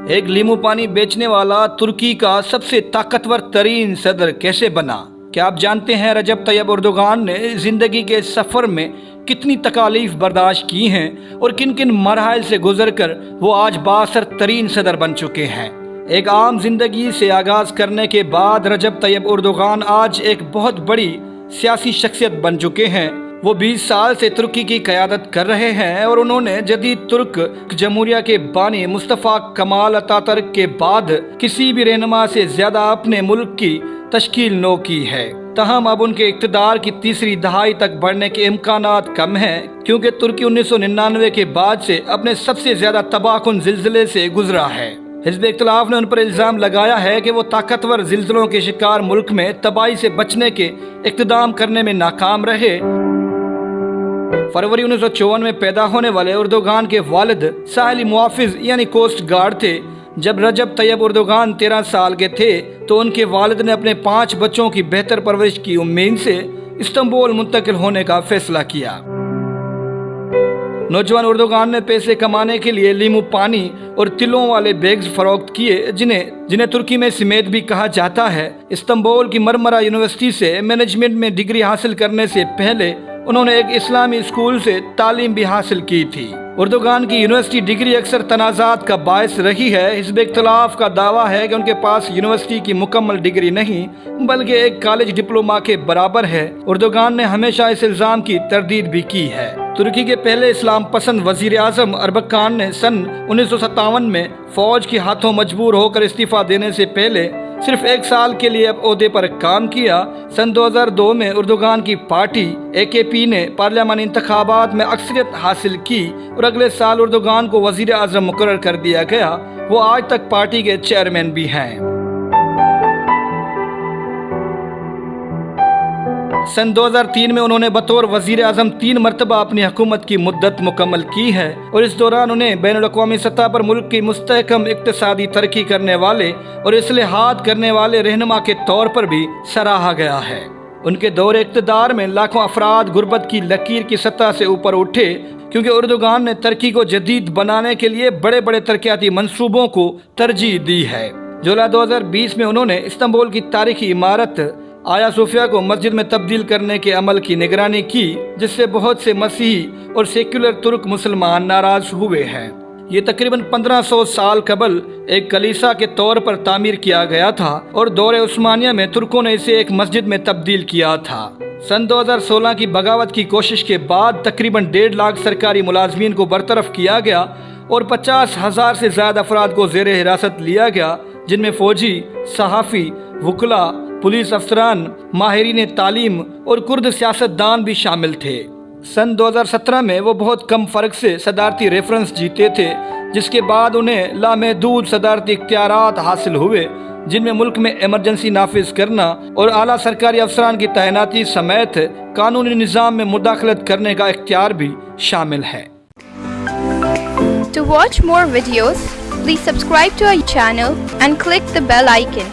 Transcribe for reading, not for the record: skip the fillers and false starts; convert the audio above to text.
ایک لیمو پانی بیچنے والا ترکی کا سب سے طاقتور ترین صدر کیسے بنا؟ کیا آپ جانتے ہیں رجب طیب اردوغان نے زندگی کے سفر میں کتنی تکالیف برداشت کی ہیں اور کن کن مراحل سے گزر کر وہ آج بااثر ترین صدر بن چکے ہیں؟ ایک عام زندگی سے آغاز کرنے کے بعد رجب طیب اردوغان آج ایک بہت بڑی سیاسی شخصیت بن چکے ہیں۔ وہ 20 سال سے ترکی کی قیادت کر رہے ہیں اور انہوں نے جدید ترک جمہوریہ کے بانی مصطفیٰ کمال اتاتürk کے بعد کسی بھی رہنما سے زیادہ اپنے ملک کی تشکیل نو کی ہے۔ تاہم اب ان کے اقتدار کی تیسری دہائی تک بڑھنے کے امکانات کم ہیں، کیونکہ ترکی 1999 کے بعد سے اپنے سب سے زیادہ تباہ کن زلزلے سے گزرا ہے۔ حزب اختلاف نے ان پر الزام لگایا ہے کہ وہ طاقتور زلزلوں کے شکار ملک میں تباہی سے بچنے کے اقدام کرنے میں ناکام رہے۔ فروری 1954 میں پیدا ہونے والے اردوغان کے والد ساحلی محافظ یعنی کوسٹ گارڈ تھے۔ جب رجب طیب اردوغان 13 سال کے تھے تو ان کے والد نے اپنے 5 بچوں کی بہتر پرورش کی امید سے استنبول منتقل ہونے کا فیصلہ کیا۔ نوجوان اردوغان نے پیسے کمانے کے لیے لیمو پانی اور تلوں والے بیگز فروخت کیے، جنہیں ترکی میں سمیت بھی کہا جاتا ہے۔ استنبول کی مرمرا یونیورسٹی سے مینجمنٹ میں ڈگری حاصل کرنے سے پہلے انہوں نے ایک اسلامی اسکول سے تعلیم بھی حاصل کی تھی۔ اردوغان کی یونیورسٹی ڈگری اکثر تنازعات کا باعث رہی ہے۔ حزب اختلاف کا دعویٰ ہے کہ ان کے پاس یونیورسٹی کی مکمل ڈگری نہیں بلکہ ایک کالج ڈپلوما کے برابر ہے۔ اردوغان نے ہمیشہ اس الزام کی تردید بھی کی ہے۔ ترکی کے پہلے اسلام پسند وزیر اعظم اربکان نے سن 1957 میں فوج کے ہاتھوں مجبور ہو کر استعفیٰ دینے سے پہلے صرف 1 سال کے لیے عہدے پر کام کیا۔ سن 2002 میں اردوغان کی پارٹی AKP نے پارلیمانی انتخابات میں اکثریت حاصل کی اور اگلے سال اردوغان کو وزیر اعظم مقرر کر دیا گیا۔ وہ آج تک پارٹی کے چیئرمین بھی ہیں۔ سن 2003 میں انہوں نے بطور وزیر اعظم 3 مرتبہ اپنی حکومت کی مدت مکمل کی ہے اور اس دوران انہیں بین الاقوامی سطح پر ملک کی مستحکم اقتصادی ترقی کرنے والے اور اصلاحات کرنے والے رہنما کے طور پر بھی سراہا گیا ہے۔ ان کے دور اقتدار میں لاکھوں افراد غربت کی لکیر کی سطح سے اوپر اٹھے، کیونکہ اردوغان نے ترکی کو جدید بنانے کے لیے بڑے بڑے ترقیاتی منصوبوں کو ترجیح دی ہے۔ جولائی 2020 میں انہوں نے استنبول کی تاریخی عمارت آیا صوفیہ کو مسجد میں تبدیل کرنے کے عمل کی نگرانی کی، جس سے بہت سے مسیحی اور سیکولر ترک مسلمان ناراض ہوئے ہیں۔ یہ تقریباً 1500 سال قبل ایک کلیسا کے طور پر تعمیر کیا گیا تھا اور دور عثمانیہ میں ترکوں نے اسے ایک مسجد میں تبدیل کیا تھا۔ سن 2016 کی بغاوت کی کوشش کے بعد تقریباً 1.5 لاکھ سرکاری ملازمین کو برطرف کیا گیا اور 50,000 سے زیادہ افراد کو زیر حراست لیا گیا، جن میں فوجی، صحافی، وکلاء، پولیس افسران، ماہرین تعلیم اور کرد سیاستدان بھی شامل تھے۔ سن 2017 میں وہ بہت کم فرق سے صدارتی ریفرنس جیتے تھے، جس کے بعد انہیں لامحدود صدارتی اختیارات حاصل ہوئے، جن میں ملک میں ایمرجنسی نافذ کرنا اور اعلیٰ سرکاری افسران کی تعیناتی سمیت قانونی نظام میں مداخلت کرنے کا اختیار بھی شامل ہے۔ To watch more videos, please subscribe to our channel and click the bell icon.